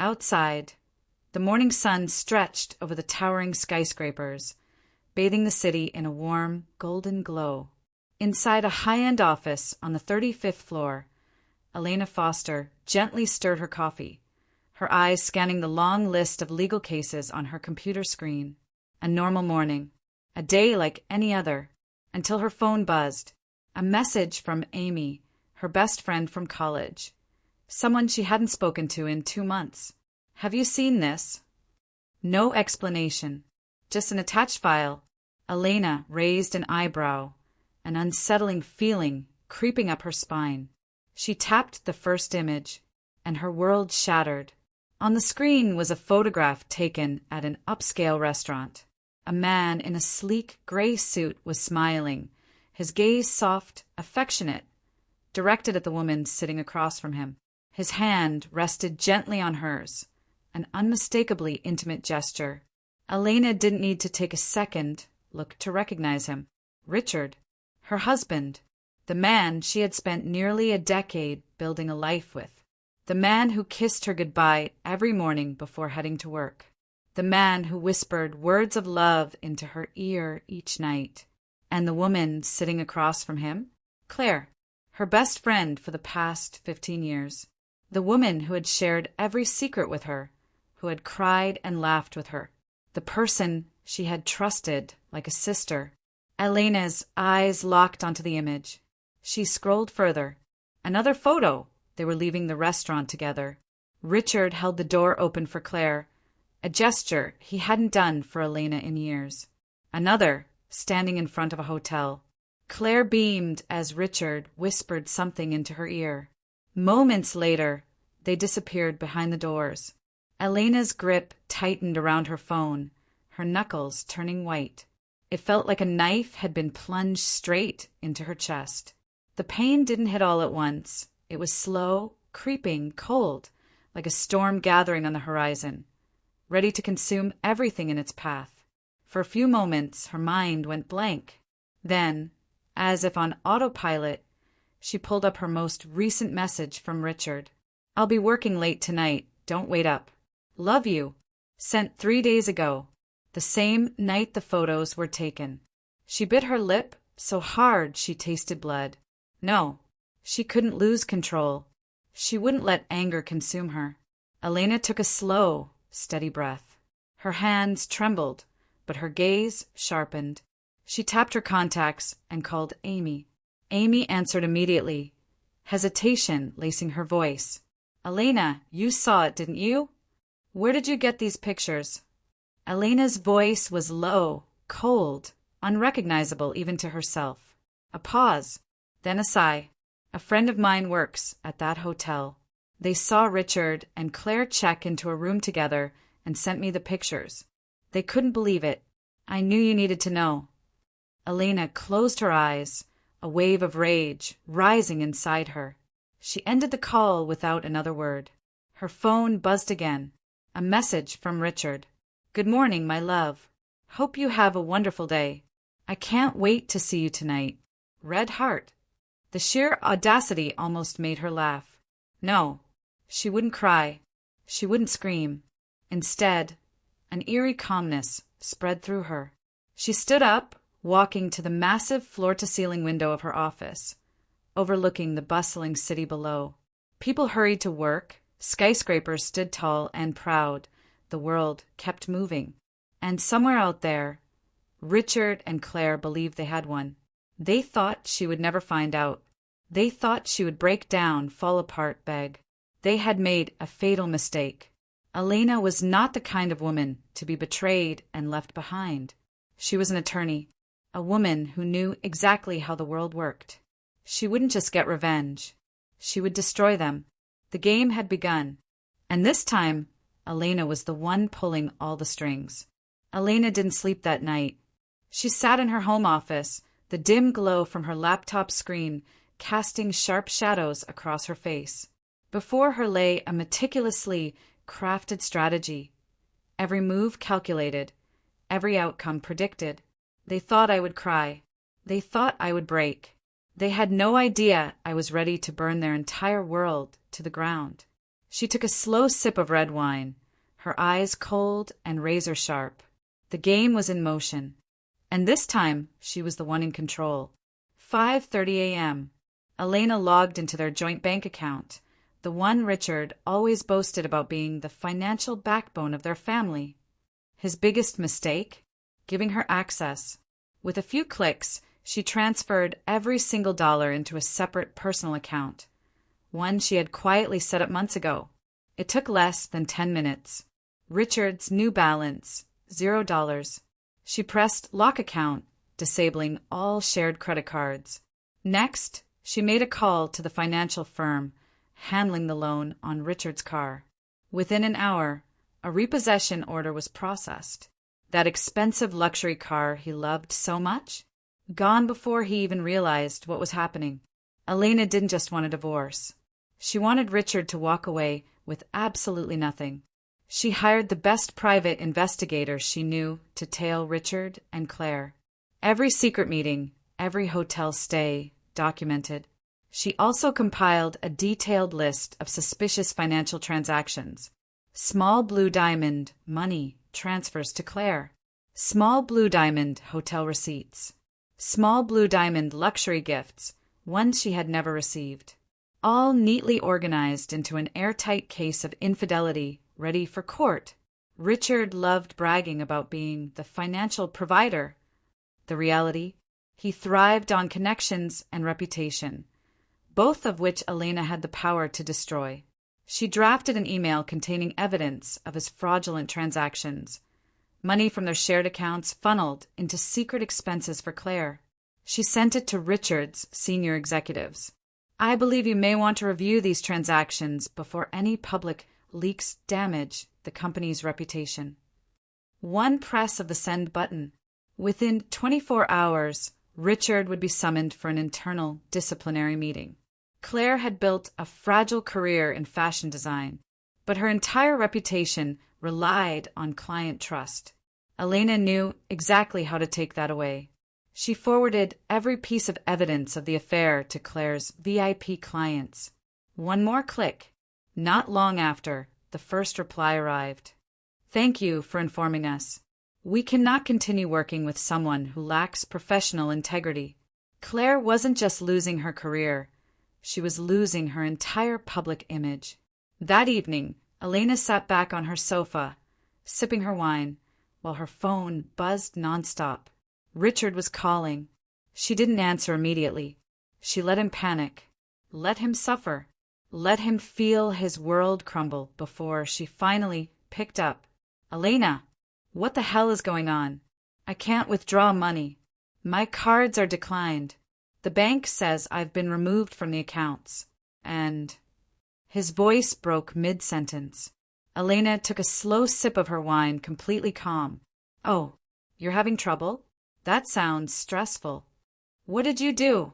Outside, the morning sun stretched over the towering skyscrapers, bathing the city in a warm, golden glow. Inside a high-end office on the 35th floor, Elena Foster gently stirred her coffee, her eyes scanning the long list of legal cases on her computer screen. A normal morning, a day like any other, until her phone buzzed. A message from Amy, her best friend from college, someone she hadn't spoken to in 2 months. "Have you seen this?" No explanation, just an attached file. Elena raised an eyebrow, an unsettling feeling creeping up her spine. She tapped the first image, and her world shattered. On the screen was a photograph taken at an upscale restaurant. A man in a sleek gray suit was smiling, his gaze soft, affectionate, directed at the woman sitting across from him. His hand rested gently on hers, an unmistakably intimate gesture. Elena didn't need to take a second look to recognize him. Richard, her husband, the man she had spent nearly a decade building a life with. The man who kissed her goodbye every morning before heading to work. The man who whispered words of love into her ear each night. And the woman sitting across from him? Claire, her best friend for the past 15 years. The woman who had shared every secret with her, who had cried and laughed with her. The person she had trusted like a sister. Elena's eyes locked onto the image. She scrolled further. Another photo. They were leaving the restaurant together. Richard held the door open for Claire, a gesture he hadn't done for Elena in years. Another, standing in front of a hotel. Claire beamed as Richard whispered something into her ear. Moments later, they disappeared behind the doors. Elena's grip tightened around her phone, her knuckles turning white. It felt like a knife had been plunged straight into her chest. The pain didn't hit all at once. It was slow, creeping, cold, like a storm gathering on the horizon, ready to consume everything in its path. For a few moments, her mind went blank. Then, as if on autopilot, she pulled up her most recent message from Richard. "I'll be working late tonight. Don't wait up. Love you." Sent 3 days ago, the same night the photos were taken. She bit her lip so hard she tasted blood. No, she couldn't lose control. She wouldn't let anger consume her. Elena took a slow, steady breath. Her hands trembled, but her gaze sharpened. She tapped her contacts and called Amy. Amy answered immediately, hesitation lacing her voice. "Elena, you saw it, didn't you? Where did you get these pictures?" Elena's voice was low, cold, unrecognizable even to herself. A pause, then a sigh. "A friend of mine works at that hotel. They saw Richard and Claire check into a room together and sent me the pictures. They couldn't believe it. I knew you needed to know." Elena closed her eyes, a wave of rage rising inside her. She ended the call without another word. Her phone buzzed again. A message from Richard. "Good morning, my love. Hope you have a wonderful day. I can't wait to see you tonight. Red heart." The sheer audacity almost made her laugh. No, she wouldn't cry. She wouldn't scream. Instead, an eerie calmness spread through her. She stood up, walking to the massive floor-to-ceiling window of her office, overlooking the bustling city below. People hurried to work, skyscrapers stood tall and proud, the world kept moving. And somewhere out there, Richard and Claire believed they had one. They thought she would never find out. They thought she would break down, fall apart, beg. They had made a fatal mistake. Elena was not the kind of woman to be betrayed and left behind. She was an attorney, a woman who knew exactly how the world worked. She wouldn't just get revenge. She would destroy them. The game had begun. And this time, Elena was the one pulling all the strings. Elena didn't sleep that night. She sat in her home office, the dim glow from her laptop screen casting sharp shadows across her face. Before her lay a meticulously crafted strategy. Every move calculated, every outcome predicted. They thought I would cry. They thought I would break. They had no idea I was ready to burn their entire world to the ground. She took a slow sip of red wine, her eyes cold and razor-sharp. The game was in motion, and this time she was the one in control. 5:30 a.m. Elena logged into their joint bank account, the one Richard always boasted about being the financial backbone of their family. His biggest mistake? Giving her access. With a few clicks, she transferred every single dollar into a separate personal account, one she had quietly set up months ago. It took less than 10 minutes. Richard's new balance, $0. She pressed lock account, disabling all shared credit cards. Next, she made a call to the financial firm handling the loan on Richard's car. Within an hour, a repossession order was processed. That expensive luxury car he loved so much, gone before he even realized what was happening. Elena didn't just want a divorce. She wanted Richard to walk away with absolutely nothing. She hired the best private investigators she knew to tail Richard and Claire. Every secret meeting, every hotel stay, documented. She also compiled a detailed list of suspicious financial transactions. Small blue diamond money transfers to Claire. Small blue diamond hotel receipts. Small blue diamond luxury gifts, ones she had never received. All neatly organized into an airtight case of infidelity ready for court. Richard loved bragging about being the financial provider. The reality? He thrived on connections and reputation, both of which Elena had the power to destroy. She drafted an email containing evidence of his fraudulent transactions. Money from their shared accounts funneled into secret expenses for Claire. She sent it to Richard's senior executives. I believe you may want to review these transactions before any public leaks damage the company's reputation. One press of the send button. Within 24 hours, Richard would be summoned for an internal disciplinary meeting. Claire had built a fragile career in fashion design, but her entire reputation relied on client trust. Elena knew exactly how to take that away. She forwarded every piece of evidence of the affair to Claire's VIP clients. One more click. Not long after, the first reply arrived. Thank you for informing us. We cannot continue working with someone who lacks professional integrity. Claire wasn't just losing her career. She was losing her entire public image. That evening, Elena sat back on her sofa, sipping her wine, while her phone buzzed nonstop. Richard was calling. She didn't answer immediately. She let him panic, let him suffer, let him feel his world crumble before she finally picked up. Elena, what the hell is going on? I can't withdraw money. My cards are declined. The bank says I've been removed from the accounts. And his voice broke mid-sentence. Elena took a slow sip of her wine, completely calm. Oh, you're having trouble? That sounds stressful. What did you do?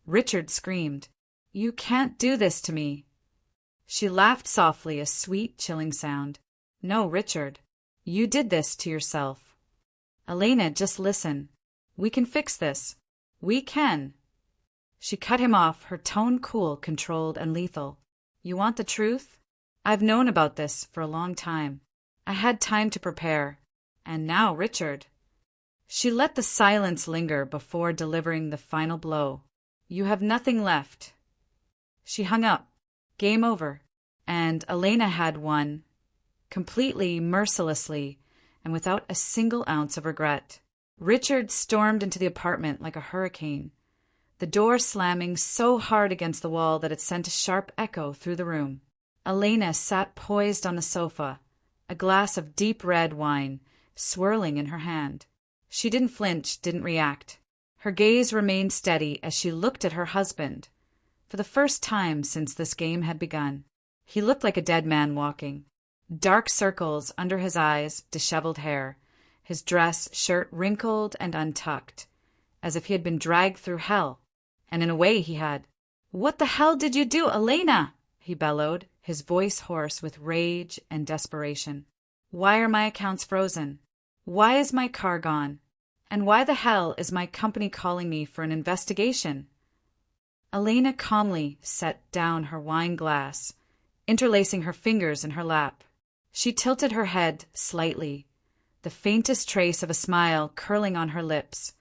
Richard screamed. You can't do this to me. She laughed softly, a sweet, chilling sound. No, Richard. You did this to yourself. Elena, just listen. We can fix this. We can. She cut him off, her tone cool, controlled, and lethal. You want the truth? I've known about this for a long time. I had time to prepare. And now, Richard. She let the silence linger before delivering the final blow. You have nothing left. She hung up. Game over. And Elena had won. Completely, mercilessly, and without a single ounce of regret. Richard stormed into the apartment like a hurricane, the door slamming so hard against the wall that it sent a sharp echo through the room. Elena sat poised on the sofa, a glass of deep red wine swirling in her hand. She didn't flinch, didn't react. Her gaze remained steady as she looked at her husband. For the first time since this game had begun, he looked like a dead man walking. Dark circles under his eyes, disheveled hair, his dress shirt wrinkled and untucked, as if he had been dragged through hell. And in a way he had. What the hell did you do, Elena? He bellowed, his voice hoarse with rage and desperation. Why are my accounts frozen? Why is my car gone? And why the hell is my company calling me for an investigation? Elena calmly set down her wine glass, interlacing her fingers in her lap. She tilted her head slightly, the faintest trace of a smile curling on her lips,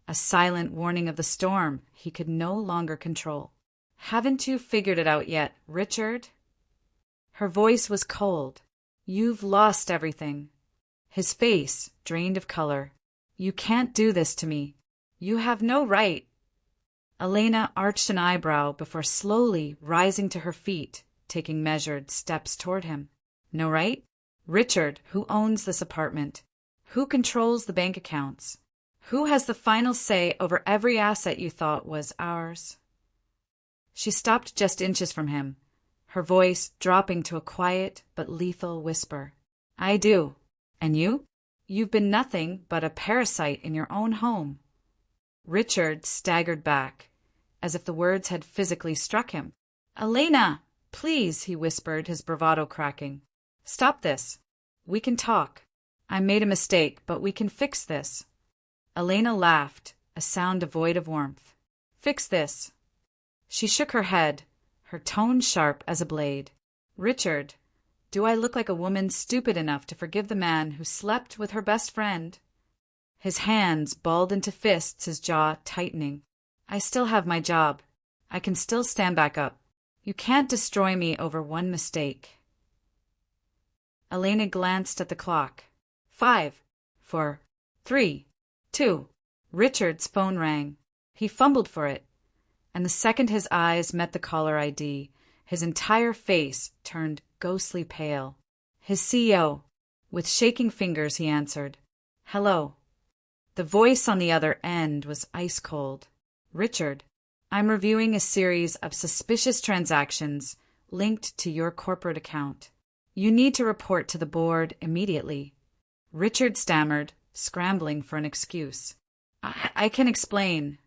a silent warning of the storm he could no longer control. "Haven't you figured it out yet, Richard?" Her voice was cold. "You've lost everything." His face drained of color. "You can't do this to me. You have no right." Elena arched an eyebrow before slowly rising to her feet, taking measured steps toward him. "No right? Richard, who owns this apartment? Who controls the bank accounts? Who has the final say over every asset you thought was ours?" She stopped just inches from him, her voice dropping to a quiet but lethal whisper. "I do. And you? You've been nothing but a parasite in your own home." Richard staggered back, as if the words had physically struck him. "Elena, please," he whispered, his bravado cracking. "Stop this. We can talk. I made a mistake, but we can fix this." Elena laughed, a sound devoid of warmth. "Fix this?" She shook her head, her tone sharp as a blade. "Richard, do I look like a woman stupid enough to forgive the man who slept with her best friend?" His hands balled into fists, his jaw tightening. "I still have my job. I can still stand back up. You can't destroy me over one mistake." Elena glanced at the clock. 5, 4, 3, 2. Richard's phone rang. He fumbled for it, and the second his eyes met the caller ID, his entire face turned ghostly pale. His CEO. With shaking fingers he answered. "Hello." The voice on the other end was ice cold. "Richard, I'm reviewing a series of suspicious transactions linked to your corporate account. You need to report to the board immediately." Richard stammered, scrambling for an excuse. I can explain."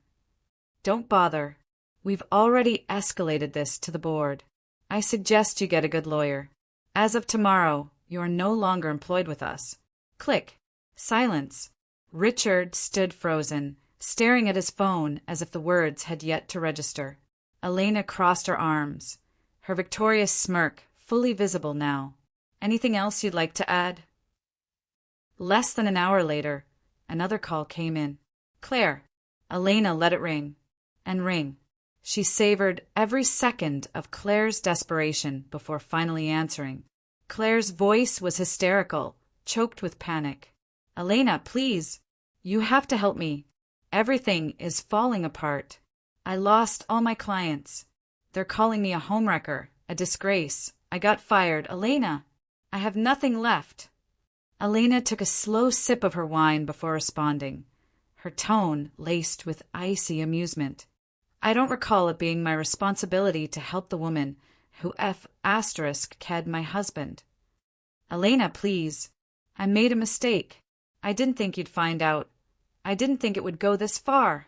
"Don't bother. We've already escalated this to the board. I suggest you get a good lawyer. As of tomorrow, you are no longer employed with us." Click. Silence. Richard stood frozen, staring at his phone as if the words had yet to register. Elena crossed her arms, her victorious smirk fully visible now. "Anything else you'd like to add?" Less than an hour later, another call came in. "Claire." Elena let it ring and ring. She savored every second of Claire's desperation before finally answering. Claire's voice was hysterical, choked with panic. "Elena, please. You have to help me. Everything is falling apart. I lost all my clients. They're calling me a homewrecker, a disgrace. I got fired. Elena, I have nothing left." Elena took a slow sip of her wine before responding, her tone laced with icy amusement. "I don't recall it being my responsibility to help the woman who ked my husband. Elena, please. I made a mistake. I didn't think you'd find out. I didn't think it would go this far."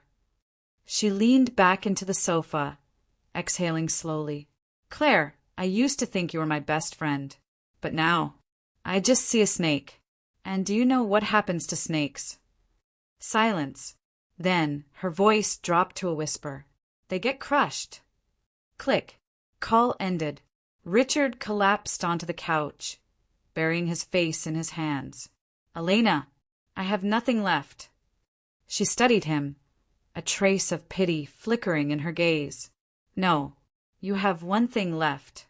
She leaned back into the sofa, exhaling slowly. "Claire, I used to think you were my best friend. But now, I just see a snake. And do you know what happens to snakes?" Silence. Then her voice dropped to a whisper. "They get crushed." Click. Call ended. Richard collapsed onto the couch, burying his face in his hands. "Elena, I have nothing left." She studied him, a trace of pity flickering in her gaze. "No, you have one thing left."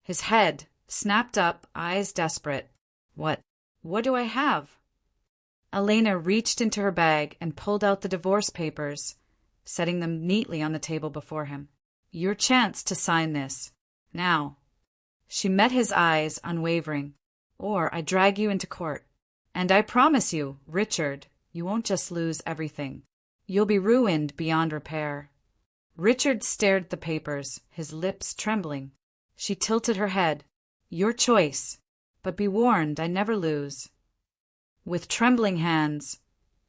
His head snapped up, eyes desperate. What do I have?" Elena reached into her bag and pulled out the divorce papers, setting them neatly on the table before him. "Your chance to sign this. Now." She met his eyes, unwavering. "Or I drag you into court. And I promise you, Richard, you won't just lose everything. You'll be ruined beyond repair." Richard stared at the papers, his lips trembling. She tilted her head. "Your choice. But be warned, I never lose." With trembling hands,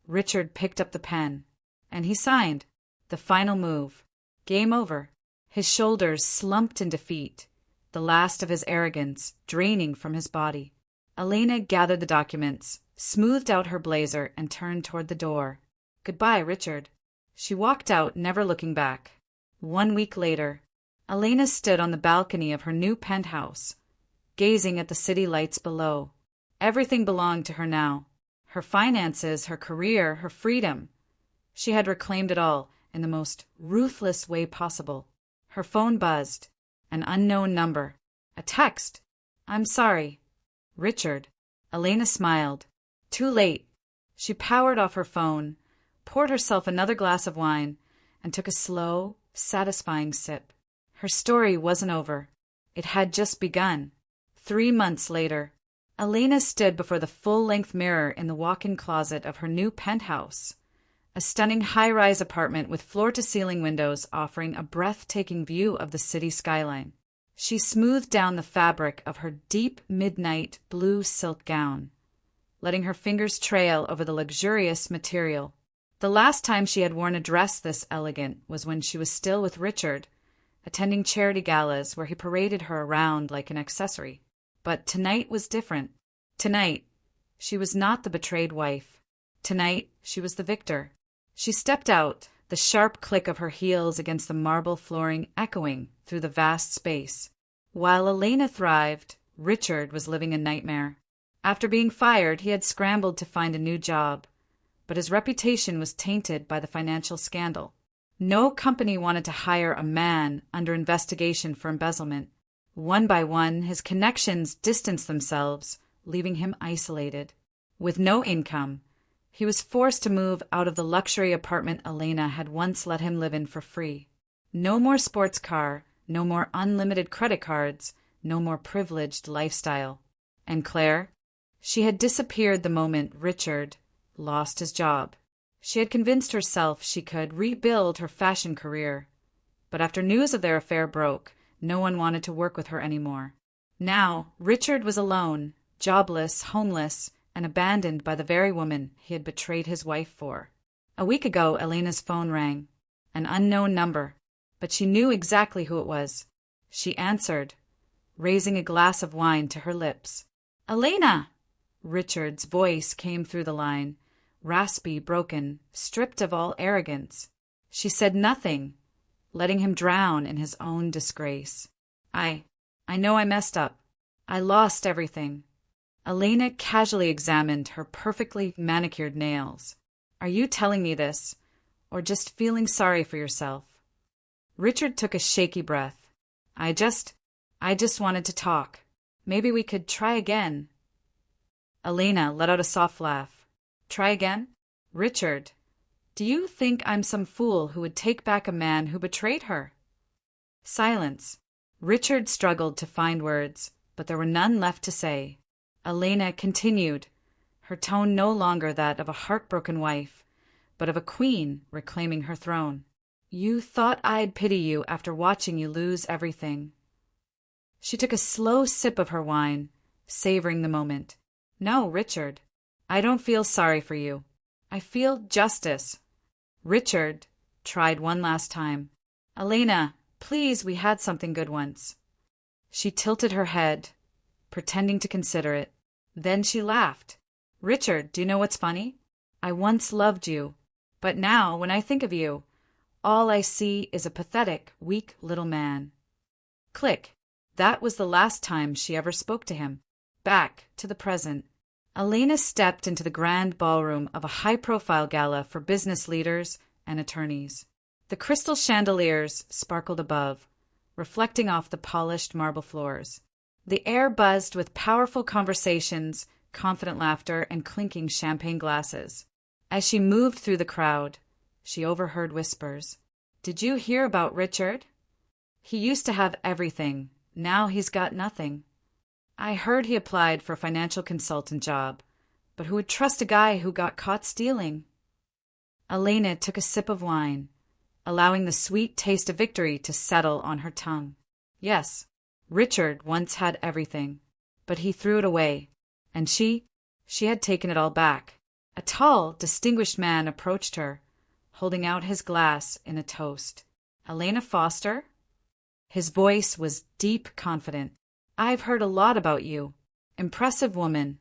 Richard picked up the pen, and he signed. The final move. Game over. His shoulders slumped in defeat, the last of his arrogance draining from his body. Elena gathered the documents, smoothed out her blazer, and turned toward the door. "Goodbye, Richard." She walked out, never looking back. 1 week later, Elena stood on the balcony of her new penthouse, gazing at the city lights below. Everything belonged to her now. Her finances, her career, her freedom. She had reclaimed it all in the most ruthless way possible. Her phone buzzed. An unknown number. A text. "I'm sorry. Richard." Elena smiled. Too late. She powered off her phone, poured herself another glass of wine, and took a slow, satisfying sip. Her story wasn't over. It had just begun. 3 months later, Elena stood before the full-length mirror in the walk-in closet of her new penthouse, a stunning high-rise apartment with floor-to-ceiling windows offering a breathtaking view of the city skyline. She smoothed down the fabric of her deep midnight blue silk gown, letting her fingers trail over the luxurious material. The last time she had worn a dress this elegant was when she was still with Richard, attending charity galas where he paraded her around like an accessory. But tonight was different. Tonight, she was not the betrayed wife. Tonight, she was the victor. She stepped out, the sharp click of her heels against the marble flooring echoing through the vast space. While Elena thrived, Richard was living a nightmare. After being fired, he had scrambled to find a new job, but his reputation was tainted by the financial scandal. No company wanted to hire a man under investigation for embezzlement. One by one, his connections distanced themselves, leaving him isolated. With no income, he was forced to move out of the luxury apartment Elena had once let him live in for free. No more sports car, no more unlimited credit cards, no more privileged lifestyle. And Claire? She had disappeared the moment Richard lost his job. She had convinced herself she could rebuild her fashion career. But after news of their affair broke, no one wanted to work with her anymore. Now, Richard was alone, jobless, homeless, and abandoned by the very woman he had betrayed his wife for. A week ago, Elena's phone rang. An unknown number, but she knew exactly who it was. She answered, raising a glass of wine to her lips. "Elena!" Richard's voice came through the line, raspy, broken, stripped of all arrogance. She said nothing, letting him drown in his own disgrace. I know I messed up. I lost everything." Elena casually examined her perfectly manicured nails. "Are you telling me this, or just feeling sorry for yourself?" Richard took a shaky breath. I just wanted to talk. Maybe we could try again." Elena let out a soft laugh. "Try again? Richard, do you think I'm some fool who would take back a man who betrayed her?" Silence. Richard struggled to find words, but there were none left to say. Elena continued, her tone no longer that of a heartbroken wife, but of a queen reclaiming her throne. "You thought I'd pity you after watching you lose everything." She took a slow sip of her wine, savoring the moment. "No, Richard, I don't feel sorry for you. I feel justice." Richard tried one last time. "Elena, please, we had something good once." She tilted her head, pretending to consider it. Then she laughed. "Richard, do you know what's funny? I once loved you, but now, when I think of you, all I see is a pathetic, weak little man." Click. That was the last time she ever spoke to him. Back to the present. Elena stepped into the grand ballroom of a high-profile gala for business leaders and attorneys. The crystal chandeliers sparkled above, reflecting off the polished marble floors. The air buzzed with powerful conversations, confident laughter, and clinking champagne glasses. As she moved through the crowd, she overheard whispers. "Did you hear about Richard? He used to have everything. Now he's got nothing. I heard he applied for a financial consultant job, but who would trust a guy who got caught stealing?" Elena took a sip of wine, allowing the sweet taste of victory to settle on her tongue. Yes, Richard once had everything, but he threw it away, and she had taken it all back. A tall, distinguished man approached her, holding out his glass in a toast. "Elena Foster?" His voice was deep, confident. "I've heard a lot about you. Impressive woman."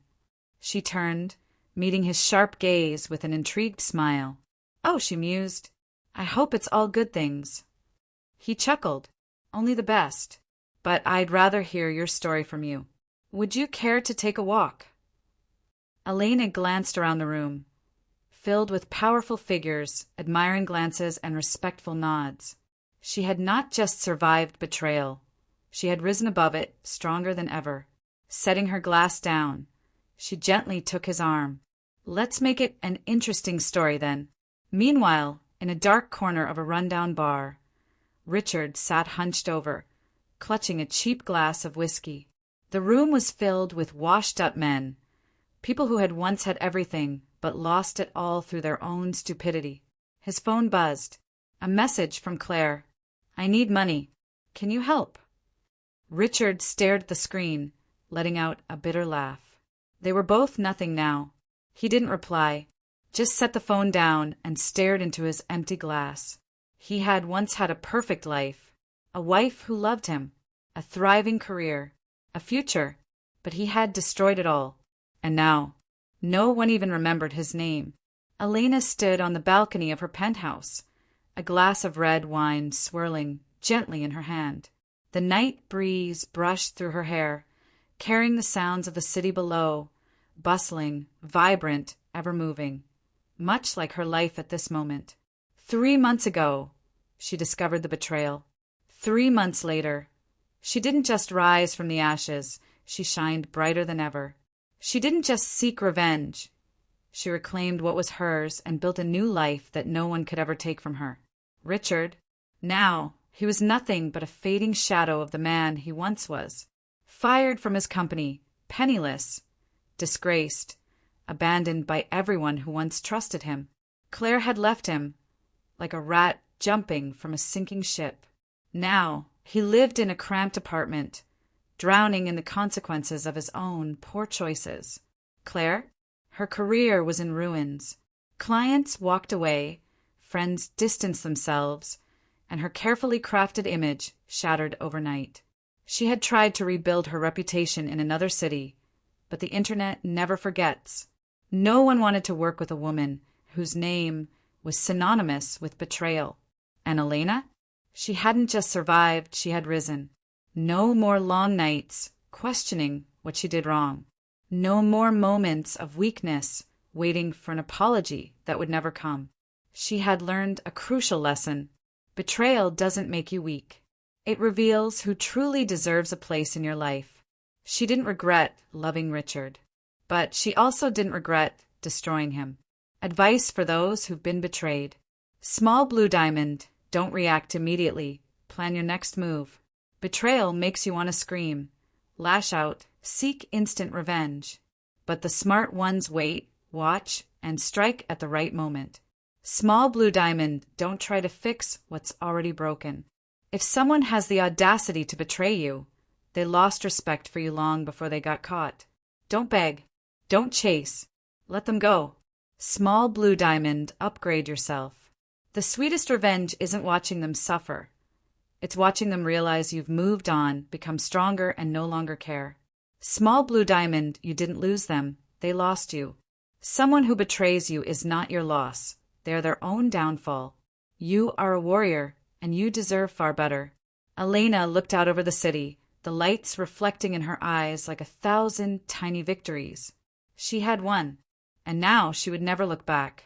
She turned, meeting his sharp gaze with an intrigued smile. "Oh," she mused, "I hope it's all good things." He chuckled. only the best. But I'd rather hear your story from you. Would you care to take a walk?" Elena glanced around the room, filled with powerful figures, admiring glances, and respectful nods. She had not just survived betrayal. She had risen above it, stronger than ever. Setting her glass down, she gently took his arm. "Let's make it an interesting story, then." Meanwhile, in a dark corner of a rundown bar, Richard sat hunched over, clutching a cheap glass of whiskey. The room was filled with washed-up men, people who had once had everything but lost it all through their own stupidity. His phone buzzed. A message from Claire. "I need money. Can you help?" Richard stared at the screen, letting out a bitter laugh. They were both nothing now. He didn't reply, just set the phone down and stared into his empty glass. He had once had a perfect life, a wife who loved him, a thriving career, a future, but he had destroyed it all. And now, no one even remembered his name. Elena stood on the balcony of her penthouse, a glass of red wine swirling gently in her hand. The night breeze brushed through her hair, carrying the sounds of the city below, bustling, vibrant, ever-moving, much like her life at this moment. 3 months ago, she discovered the betrayal. 3 months later, she didn't just rise from the ashes, she shined brighter than ever. She didn't just seek revenge. She reclaimed what was hers and built a new life that no one could ever take from her. Richard, now, he was nothing but a fading shadow of the man he once was. Fired from his company, penniless, disgraced, abandoned by everyone who once trusted him. Claire had left him, like a rat jumping from a sinking ship. Now, he lived in a cramped apartment, drowning in the consequences of his own poor choices. Claire, her career was in ruins. Clients walked away, friends distanced themselves, and her carefully crafted image shattered overnight. She had tried to rebuild her reputation in another city, but the internet never forgets. No one wanted to work with a woman whose name was synonymous with betrayal. And Elena? She hadn't just survived, she had risen. No more long nights questioning what she did wrong. No more moments of weakness waiting for an apology that would never come. She had learned a crucial lesson. Betrayal doesn't make you weak. It reveals who truly deserves a place in your life. She didn't regret loving Richard, but she also didn't regret destroying him. Advice for those who've been betrayed. Small blue diamond, don't react immediately. Plan your next move. Betrayal makes you want to scream, lash out, seek instant revenge. But the smart ones wait, watch, and strike at the right moment. Small blue diamond, don't try to fix what's already broken. If someone has the audacity to betray you, they lost respect for you long before they got caught. Don't beg. Don't chase. Let them go. Small blue diamond, upgrade yourself. The sweetest revenge isn't watching them suffer. It's watching them realize you've moved on, become stronger, and no longer care. Small blue diamond, you didn't lose them. They lost you. Someone who betrays you is not your loss. They are their own downfall. You are a warrior, and you deserve far better. Elena looked out over the city, the lights reflecting in her eyes like 1,000 tiny victories. She had won, and now she would never look back.